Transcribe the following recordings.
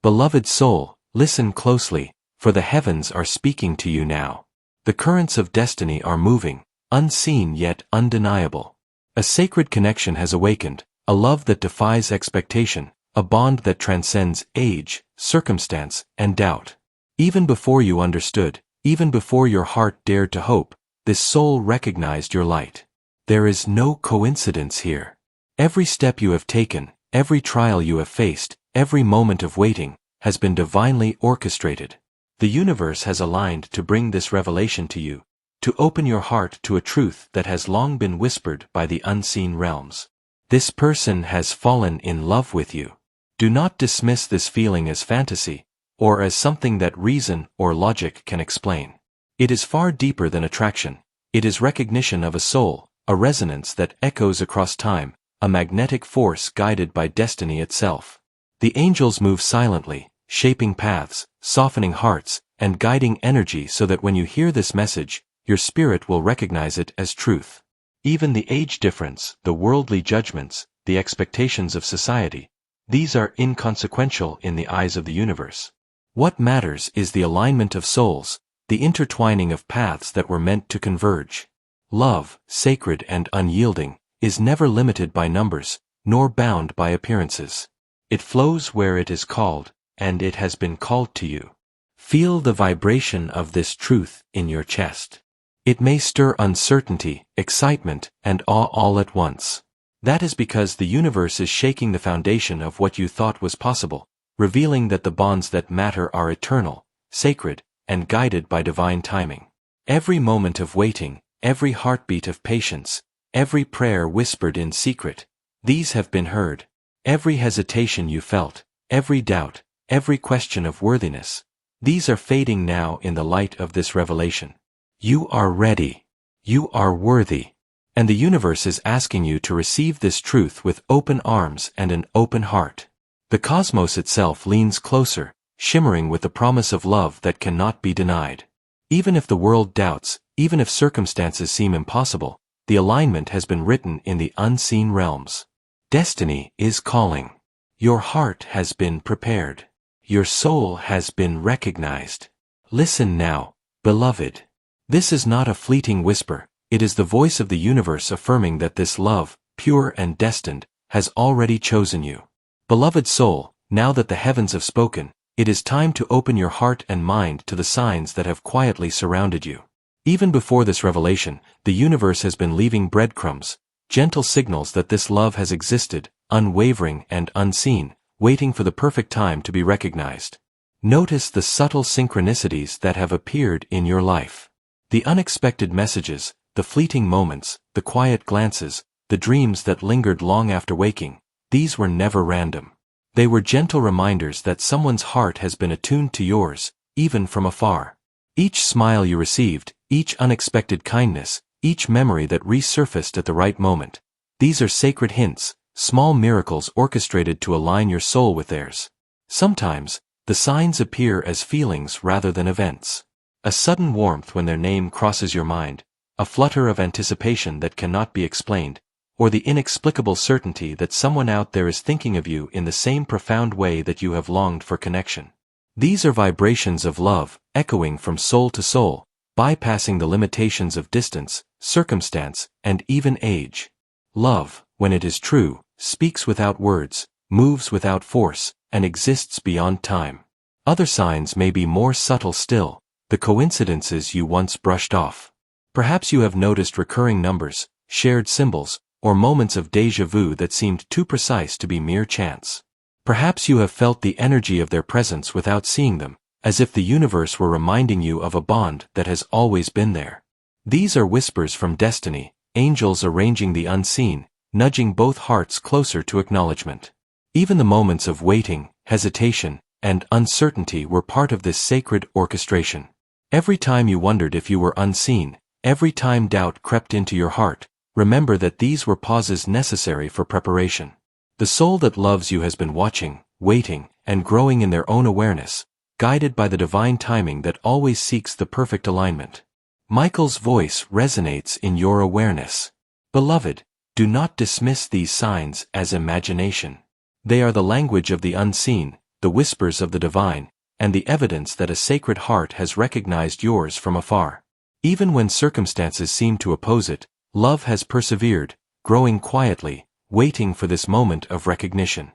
Beloved soul, listen closely, for the heavens are speaking to you now. The currents of destiny are moving, unseen yet undeniable. A sacred connection has awakened, a love that defies expectation, a bond that transcends age, circumstance, and doubt. Even before you understood, even before your heart dared to hope, this soul recognized your light. There is no coincidence here. Every step you have taken, every trial you have faced, every moment of waiting, has been divinely orchestrated. The universe has aligned to bring this revelation to you, to open your heart to a truth that has long been whispered by the unseen realms. This person has fallen in love with you. Do not dismiss this feeling as fantasy, or as something that reason or logic can explain. It is far deeper than attraction. It is recognition of a soul, a resonance that echoes across time, a magnetic force guided by destiny itself. The angels move silently, shaping paths, softening hearts, and guiding energy so that when you hear this message, your spirit will recognize it as truth. Even the age difference, the worldly judgments, the expectations of society, these are inconsequential in the eyes of the universe. What matters is the alignment of souls, the intertwining of paths that were meant to converge. Love, sacred and unyielding, is never limited by numbers, nor bound by appearances. It flows where it is called, and it has been called to you. Feel the vibration of this truth in your chest. It may stir uncertainty, excitement, and awe all at once. That is because the universe is shaking the foundation of what you thought was possible, revealing that the bonds that matter are eternal, sacred, and guided by divine timing. Every moment of waiting, every heartbeat of patience, every prayer whispered in secret, these have been heard. Every hesitation you felt, every doubt, every question of worthiness, these are fading now in the light of this revelation. You are ready. You are worthy. And the universe is asking you to receive this truth with open arms and an open heart. The cosmos itself leans closer, shimmering with the promise of love that cannot be denied. Even if the world doubts, even if circumstances seem impossible, the alignment has been written in the unseen realms. Destiny is calling. Your heart has been prepared. Your soul has been recognized. Listen now, beloved. This is not a fleeting whisper. It is the voice of the universe affirming that this love, pure and destined, has already chosen you. Beloved soul, now that the heavens have spoken, it is time to open your heart and mind to the signs that have quietly surrounded you. Even before this revelation, the universe has been leaving breadcrumbs, gentle signals that this love has existed, unwavering and unseen, waiting for the perfect time to be recognized. Notice the subtle synchronicities that have appeared in your life. The unexpected messages, the fleeting moments, the quiet glances, the dreams that lingered long after waking, these were never random. They were gentle reminders that someone's heart has been attuned to yours, even from afar. Each smile you received, each unexpected kindness, each memory that resurfaced at the right moment, these are sacred hints, small miracles orchestrated to align your soul with theirs. Sometimes, the signs appear as feelings rather than events. A sudden warmth when their name crosses your mind, a flutter of anticipation that cannot be explained, or the inexplicable certainty that someone out there is thinking of you in the same profound way that you have longed for connection. These are vibrations of love, echoing from soul to soul, bypassing the limitations of distance, circumstance, and even age. Love, when it is true, speaks without words, moves without force, and exists beyond time. Other signs may be more subtle still, the coincidences you once brushed off. Perhaps you have noticed recurring numbers, shared symbols, or moments of déjà vu that seemed too precise to be mere chance. Perhaps you have felt the energy of their presence without seeing them, as if the universe were reminding you of a bond that has always been there. These are whispers from destiny, angels arranging the unseen, nudging both hearts closer to acknowledgement. Even the moments of waiting, hesitation, and uncertainty were part of this sacred orchestration. Every time you wondered if you were unseen, every time doubt crept into your heart, remember that these were pauses necessary for preparation. The soul that loves you has been watching, waiting, and growing in their own awareness, guided by the divine timing that always seeks the perfect alignment. Michael's voice resonates in your awareness. Beloved, do not dismiss these signs as imagination. They are the language of the unseen, the whispers of the divine, and the evidence that a sacred heart has recognized yours from afar. Even when circumstances seem to oppose it, love has persevered, growing quietly, waiting for this moment of recognition.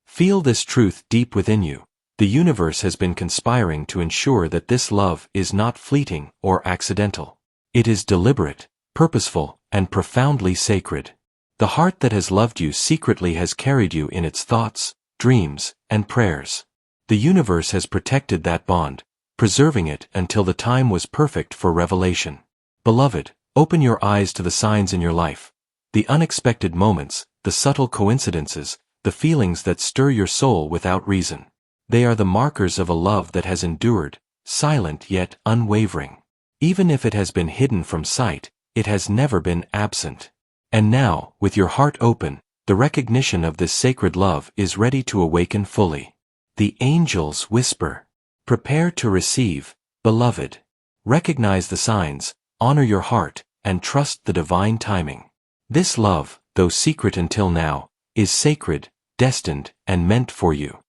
Feel this truth deep within you. The universe has been conspiring to ensure that this love is not fleeting or accidental. It is deliberate, purposeful, and profoundly sacred. The heart that has loved you secretly has carried you in its thoughts, dreams, and prayers. The universe has protected that bond, preserving it until the time was perfect for revelation. Beloved, open your eyes to the signs in your life, the unexpected moments, the subtle coincidences, the feelings that stir your soul without reason. They are the markers of a love that has endured, silent yet unwavering. Even if it has been hidden from sight, it has never been absent. And now, with your heart open, the recognition of this sacred love is ready to awaken fully. The angels whisper, "Prepare to receive, beloved." Recognize the signs, honor your heart, and trust the divine timing. This love, though secret until now, is sacred, destined, and meant for you.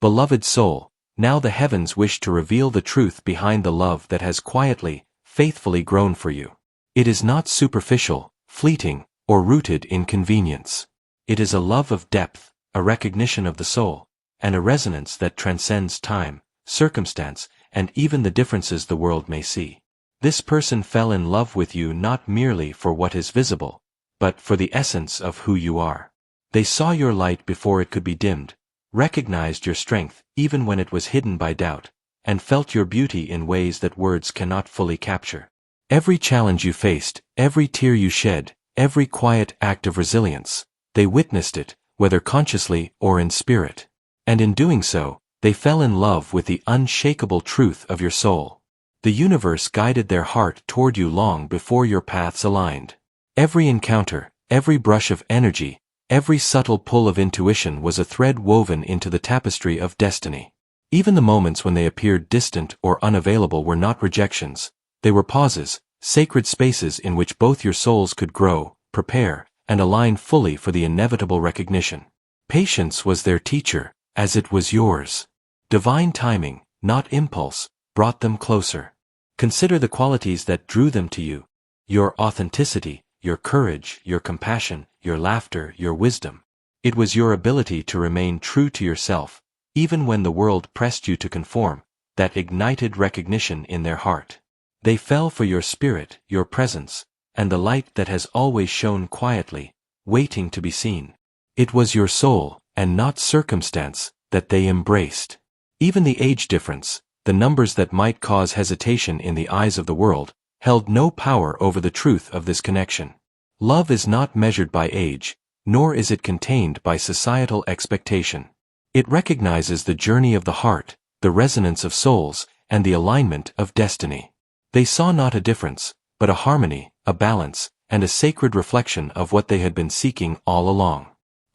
Beloved soul, now the heavens wish to reveal the truth behind the love that has quietly, faithfully grown for you. It is not superficial, fleeting, or rooted in convenience. It is a love of depth, a recognition of the soul, and a resonance that transcends time, circumstance, and even the differences the world may see. This person fell in love with you not merely for what is visible, but for the essence of who you are. They saw your light before it could be dimmed, recognized your strength even when it was hidden by doubt, and felt your beauty in ways that words cannot fully capture. Every challenge you faced, every tear you shed, every quiet act of resilience, they witnessed it, whether consciously or in spirit. And in doing so, they fell in love with the unshakable truth of your soul. The universe guided their heart toward you long before your paths aligned. Every encounter, every brush of energy, every subtle pull of intuition was a thread woven into the tapestry of destiny. Even the moments when they appeared distant or unavailable were not rejections. They were pauses, sacred spaces in which both your souls could grow, prepare, and align fully for the inevitable recognition. Patience was their teacher, as it was yours. Divine timing, not impulse, brought them closer. Consider the qualities that drew them to you: your authenticity, your courage, your compassion, your laughter, your wisdom. It was your ability to remain true to yourself, even when the world pressed you to conform, that ignited recognition in their heart. They fell for your spirit, your presence, and the light that has always shone quietly, waiting to be seen. It was your soul, and not circumstance, that they embraced. Even the age difference, the numbers that might cause hesitation in the eyes of the world, held no power over the truth of this connection. Love is not measured by age, nor is it contained by societal expectation. It recognizes the journey of the heart, the resonance of souls, and the alignment of destiny. They saw not a difference, but a harmony, a balance, and a sacred reflection of what they had been seeking all along.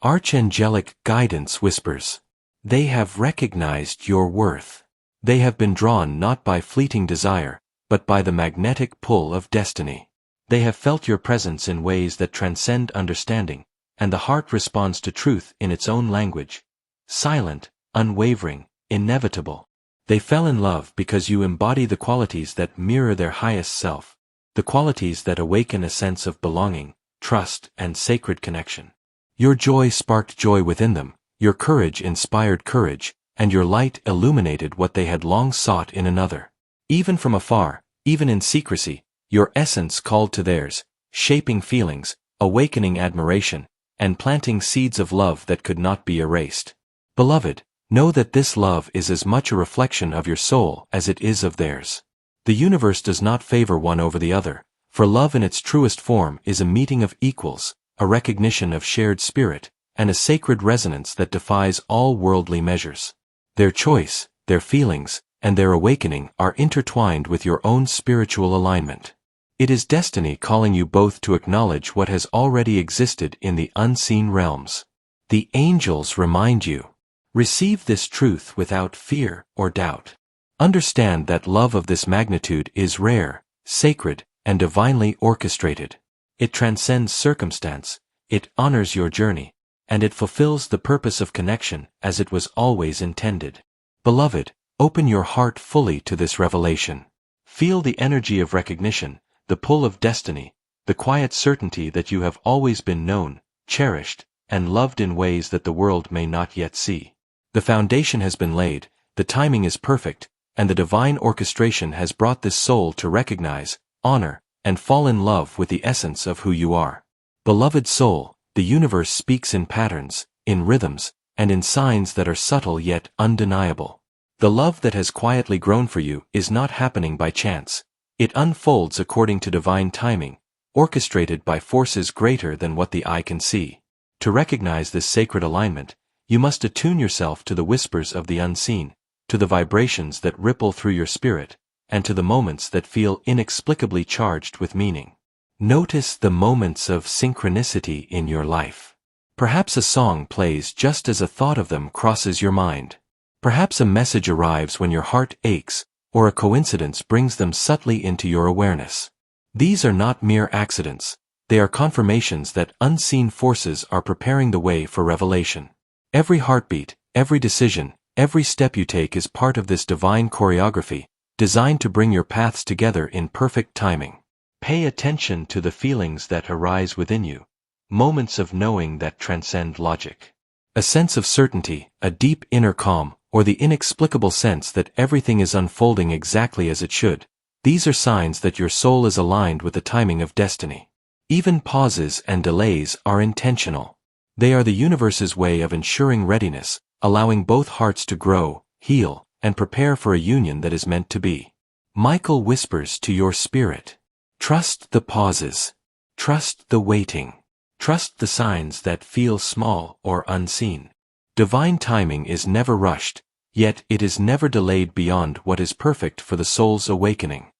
Archangelic guidance whispers, "They have recognized your worth." They have been drawn not by fleeting desire, but by the magnetic pull of destiny. They have felt your presence in ways that transcend understanding, and the heart responds to truth in its own language. Silent, unwavering, inevitable. They fell in love because you embody the qualities that mirror their highest self, the qualities that awaken a sense of belonging, trust, and sacred connection. Your joy sparked joy within them, your courage inspired courage, and your light illuminated what they had long sought in another. Even from afar, even in secrecy, your essence called to theirs, shaping feelings, awakening admiration, and planting seeds of love that could not be erased. Beloved, know that this love is as much a reflection of your soul as it is of theirs. The universe does not favor one over the other, for love in its truest form is a meeting of equals, a recognition of shared spirit, and a sacred resonance that defies all worldly measures. Their choice, their feelings, and their awakening are intertwined with your own spiritual alignment. It is destiny calling you both to acknowledge what has already existed in the unseen realms. The angels remind you. Receive this truth without fear or doubt. Understand that love of this magnitude is rare, sacred, and divinely orchestrated. It transcends circumstance, it honors your journey, and it fulfills the purpose of connection as it was always intended. Beloved, open your heart fully to this revelation. Feel the energy of recognition, the pull of destiny, the quiet certainty that you have always been known, cherished, and loved in ways that the world may not yet see. The foundation has been laid, the timing is perfect, and the divine orchestration has brought this soul to recognize, honor, and fall in love with the essence of who you are. Beloved soul, the universe speaks in patterns, in rhythms, and in signs that are subtle yet undeniable. The love that has quietly grown for you is not happening by chance. It unfolds according to divine timing, orchestrated by forces greater than what the eye can see. To recognize this sacred alignment, you must attune yourself to the whispers of the unseen, to the vibrations that ripple through your spirit, and to the moments that feel inexplicably charged with meaning. Notice the moments of synchronicity in your life. Perhaps a song plays just as a thought of them crosses your mind. Perhaps a message arrives when your heart aches, or a coincidence brings them subtly into your awareness. These are not mere accidents. They are confirmations that unseen forces are preparing the way for revelation. Every heartbeat, every decision, every step you take is part of this divine choreography, designed to bring your paths together in perfect timing. Pay attention to the feelings that arise within you, moments of knowing that transcend logic. A sense of certainty, a deep inner calm, or the inexplicable sense that everything is unfolding exactly as it should. These are signs that your soul is aligned with the timing of destiny. Even pauses and delays are intentional. They are the universe's way of ensuring readiness, allowing both hearts to grow, heal, and prepare for a union that is meant to be. Michael whispers to your spirit. Trust the pauses. Trust the waiting. Trust the signs that feel small or unseen. Divine timing is never rushed, yet it is never delayed beyond what is perfect for the soul's awakening.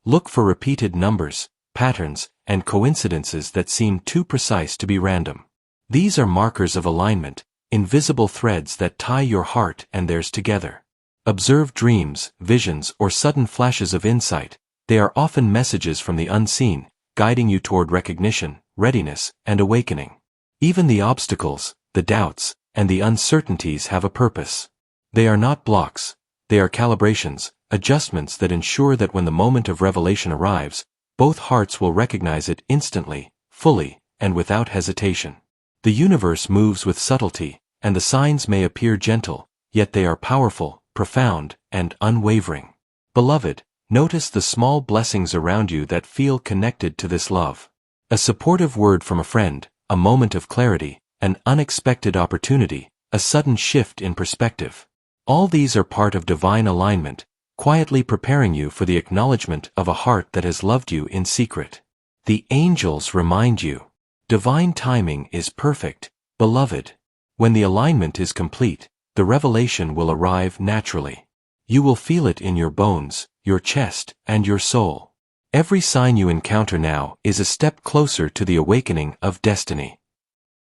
Look for repeated numbers, patterns, and coincidences that seem too precise to be random. These are markers of alignment, invisible threads that tie your heart and theirs together. Observe dreams, visions, or sudden flashes of insight. They are often messages from the unseen, guiding you toward recognition, readiness, and awakening. Even the obstacles, the doubts, and the uncertainties have a purpose. They are not blocks. They are calibrations, adjustments that ensure that when the moment of revelation arrives, both hearts will recognize it instantly, fully, and without hesitation. The universe moves with subtlety, and the signs may appear gentle, yet they are powerful, profound, and unwavering. Beloved, notice the small blessings around you that feel connected to this love. A supportive word from a friend, a moment of clarity, an unexpected opportunity, a sudden shift in perspective. All these are part of divine alignment, quietly preparing you for the acknowledgement of a heart that has loved you in secret. The angels remind you. Divine timing is perfect, beloved. When the alignment is complete, the revelation will arrive naturally. You will feel it in your bones, your chest, and your soul. Every sign you encounter now is a step closer to the awakening of destiny.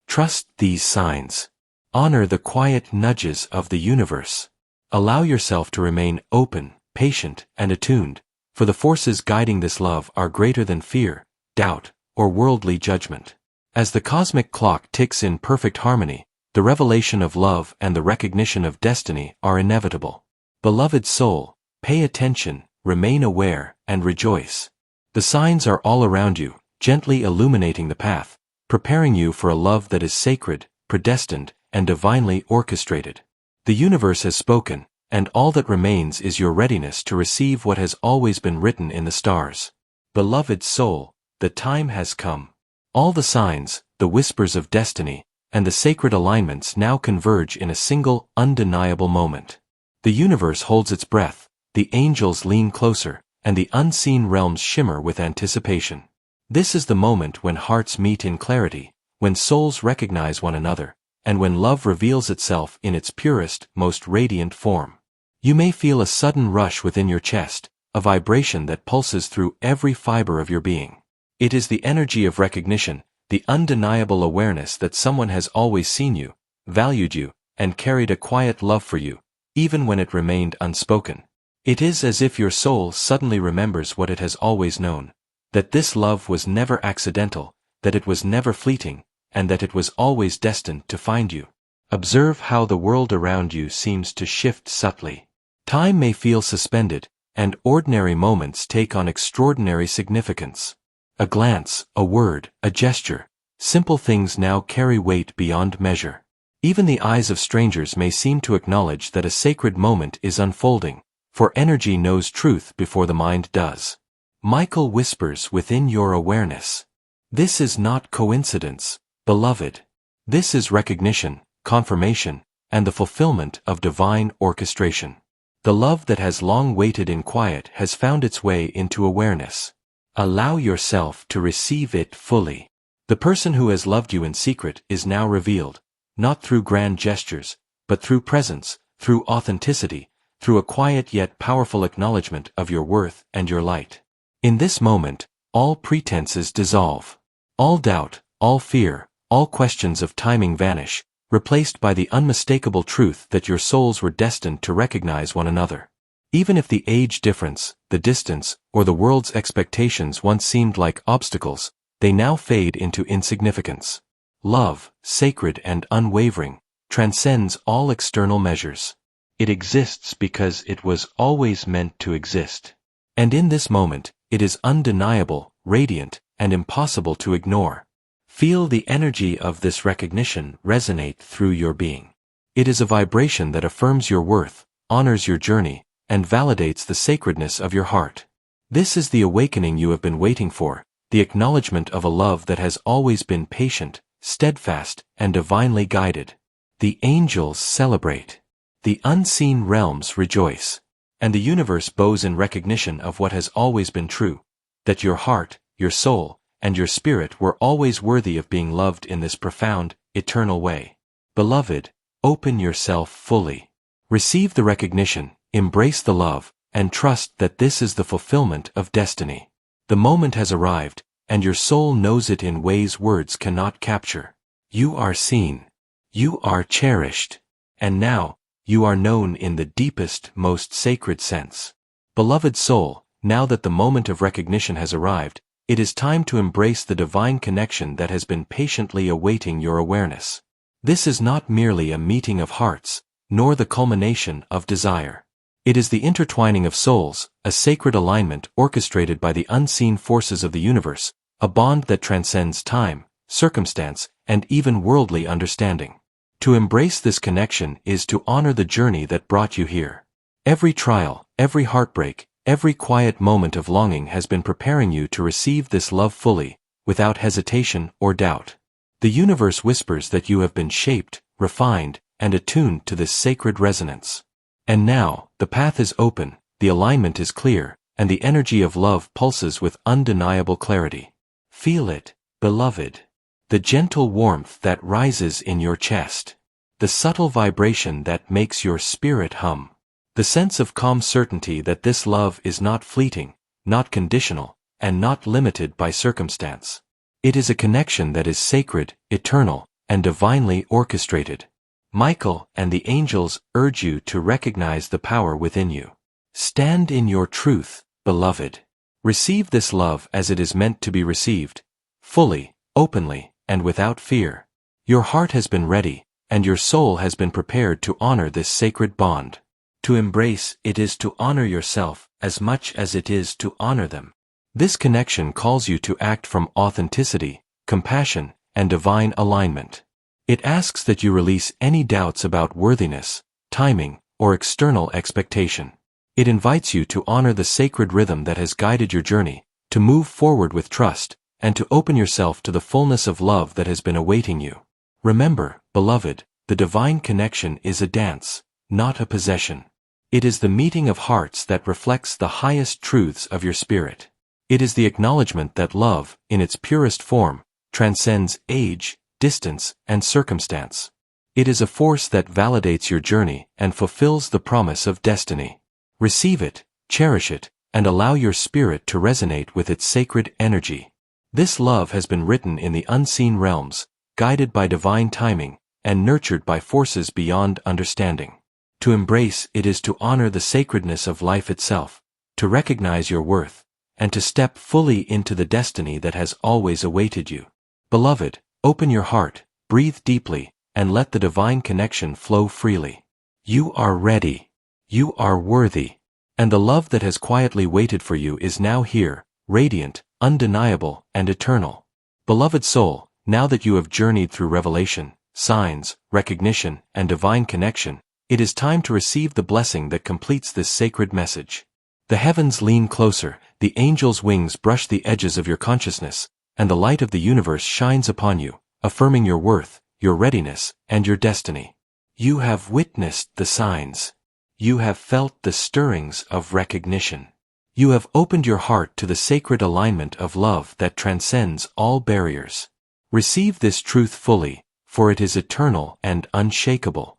Trust these signs. Honor the quiet nudges of the universe. Allow yourself to remain open, patient, and attuned, for the forces guiding this love are greater than fear, doubt, or worldly judgment. As the cosmic clock ticks in perfect harmony, the revelation of love and the recognition of destiny are inevitable. Beloved soul, pay attention, remain aware, and rejoice. The signs are all around you, gently illuminating the path, preparing you for a love that is sacred, predestined, and divinely orchestrated. The universe has spoken, and all that remains is your readiness to receive what has always been written in the stars. Beloved soul, the time has come. All the signs, the whispers of destiny, and the sacred alignments now converge in a single, undeniable moment. The universe holds its breath, the angels lean closer, and the unseen realms shimmer with anticipation. This is the moment when hearts meet in clarity, when souls recognize one another, and when love reveals itself in its purest, most radiant form. You may feel a sudden rush within your chest, a vibration that pulses through every fiber of your being. It is the energy of recognition, the undeniable awareness that someone has always seen you, valued you, and carried a quiet love for you, even when it remained unspoken. It is as if your soul suddenly remembers what it has always known, that this love was never accidental, that it was never fleeting, and that it was always destined to find you. Observe how the world around you seems to shift subtly. Time may feel suspended, and ordinary moments take on extraordinary significance. A glance, a word, a gesture, simple things now carry weight beyond measure. Even the eyes of strangers may seem to acknowledge that a sacred moment is unfolding, for energy knows truth before the mind does. Michael whispers within your awareness. This is not coincidence, beloved. This is recognition, confirmation, and the fulfillment of divine orchestration. The love that has long waited in quiet has found its way into awareness. Allow yourself to receive it fully. The person who has loved you in secret is now revealed, not through grand gestures, but through presence, through authenticity, through a quiet yet powerful acknowledgement of your worth and your light. In this moment, all pretenses dissolve. All doubt, all fear, all questions of timing vanish, replaced by the unmistakable truth that your souls were destined to recognize one another. Even if the age difference, the distance, or the world's expectations once seemed like obstacles, they now fade into insignificance. Love, sacred and unwavering, transcends all external measures. It exists because it was always meant to exist. And in this moment, it is undeniable, radiant, and impossible to ignore. Feel the energy of this recognition resonate through your being. It is a vibration that affirms your worth, honors your journey, and validates the sacredness of your heart. This is the awakening you have been waiting for, the acknowledgement of a love that has always been patient, steadfast, and divinely guided. The angels celebrate. The unseen realms rejoice. And the universe bows in recognition of what has always been true, that your heart, your soul, and your spirit were always worthy of being loved in this profound, eternal way. Beloved, open yourself fully. Receive the recognition, embrace the love, and trust that this is the fulfillment of destiny. The moment has arrived, and your soul knows it in ways words cannot capture. You are seen. You are cherished. And now, you are known in the deepest, most sacred sense. Beloved soul, now that the moment of recognition has arrived, it is time to embrace the divine connection that has been patiently awaiting your awareness. This is not merely a meeting of hearts, nor the culmination of desire. It is the intertwining of souls, a sacred alignment orchestrated by the unseen forces of the universe, a bond that transcends time, circumstance, and even worldly understanding. To embrace this connection is to honor the journey that brought you here. Every trial, every heartbreak, every quiet moment of longing has been preparing you to receive this love fully, without hesitation or doubt. The universe whispers that you have been shaped, refined, and attuned to this sacred resonance. And now, the path is open, the alignment is clear, and the energy of love pulses with undeniable clarity. Feel it, beloved. The gentle warmth that rises in your chest. The subtle vibration that makes your spirit hum. The sense of calm certainty that this love is not fleeting, not conditional, and not limited by circumstance. It is a connection that is sacred, eternal, and divinely orchestrated. Michael and the angels urge you to recognize the power within you. Stand in your truth, beloved. Receive this love as it is meant to be received, fully, openly, and without fear. Your heart has been ready, and your soul has been prepared to honor this sacred bond. To embrace it is to honor yourself as much as it is to honor them. This connection calls you to act from authenticity, compassion, and divine alignment. It asks that you release any doubts about worthiness, timing, or external expectation. It invites you to honor the sacred rhythm that has guided your journey, to move forward with trust, and to open yourself to the fullness of love that has been awaiting you. Remember, beloved, the divine connection is a dance, not a possession. It is the meeting of hearts that reflects the highest truths of your spirit. It is the acknowledgement that love, in its purest form, transcends age, distance, and circumstance. It is a force that validates your journey and fulfills the promise of destiny. Receive it, cherish it, and allow your spirit to resonate with its sacred energy. This love has been written in the unseen realms, guided by divine timing, and nurtured by forces beyond understanding. To embrace it is to honor the sacredness of life itself, to recognize your worth, and to step fully into the destiny that has always awaited you. Beloved, Open your heart, breathe deeply, and let the divine connection flow freely. You are ready. You are worthy. And the love that has quietly waited for you is now here, radiant, undeniable, and eternal. Beloved soul, now that you have journeyed through revelation, signs, recognition, and divine connection, it is time to receive the blessing that completes this sacred message. The heavens lean closer, the angels' wings brush the edges of your consciousness, and the light of the universe shines upon you, affirming your worth, your readiness, and your destiny. You have witnessed the signs. You have felt the stirrings of recognition. You have opened your heart to the sacred alignment of love that transcends all barriers. Receive this truth fully, for it is eternal and unshakable.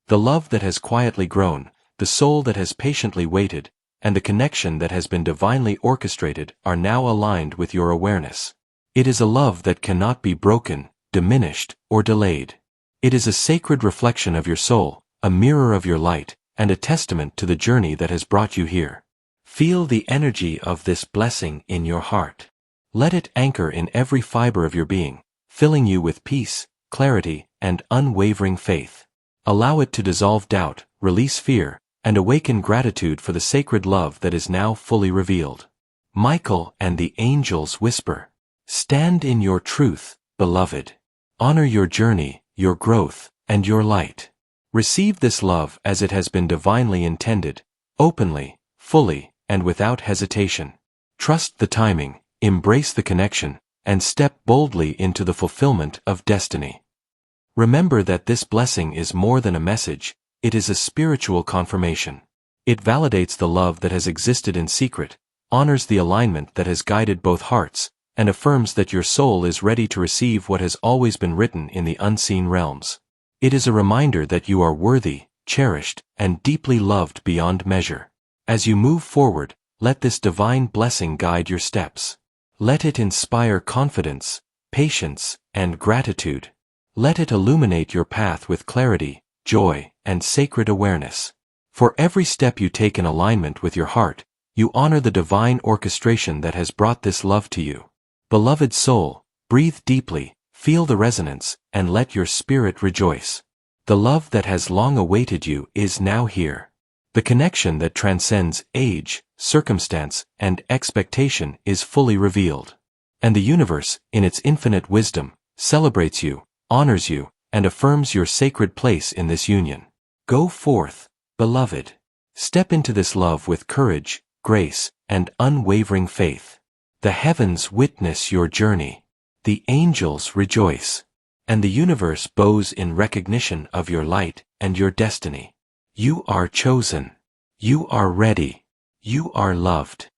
The love that has quietly grown, the soul that has patiently waited, and the connection that has been divinely orchestrated are now aligned with your awareness. It is a love that cannot be broken, diminished, or delayed. It is a sacred reflection of your soul, a mirror of your light, and a testament to the journey that has brought you here. Feel the energy of this blessing in your heart. Let it anchor in every fiber of your being, filling you with peace, clarity, and unwavering faith. Allow it to dissolve doubt, release fear, and awaken gratitude for the sacred love that is now fully revealed. Michael and the angels whisper, "Stand in your truth, beloved. Honor your journey, your growth, and your light. Receive this love as it has been divinely intended, openly, fully, and without hesitation. Trust the timing, embrace the connection, and step boldly into the fulfillment of destiny." Remember that this blessing is more than a message, it is a spiritual confirmation. It validates the love that has existed in secret, honors the alignment that has guided both hearts, and affirms that your soul is ready to receive what has always been written in the unseen realms. It is a reminder that you are worthy, cherished, and deeply loved beyond measure. As you move forward, let this divine blessing guide your steps. Let it inspire confidence, patience, and gratitude. Let it illuminate your path with clarity, joy, and sacred awareness. For every step you take in alignment with your heart, you honor the divine orchestration that has brought this love to you. Beloved soul, breathe deeply, feel the resonance, and let your spirit rejoice. The love that has long awaited you is now here. The connection that transcends age, circumstance, and expectation is fully revealed. And the universe, in its infinite wisdom, celebrates you, honors you, and affirms your sacred place in this union. Go forth, beloved. Step into this love with courage, grace, and unwavering faith. The heavens witness your journey. The angels rejoice. And the universe bows in recognition of your light and your destiny. You are chosen. You are ready. You are loved.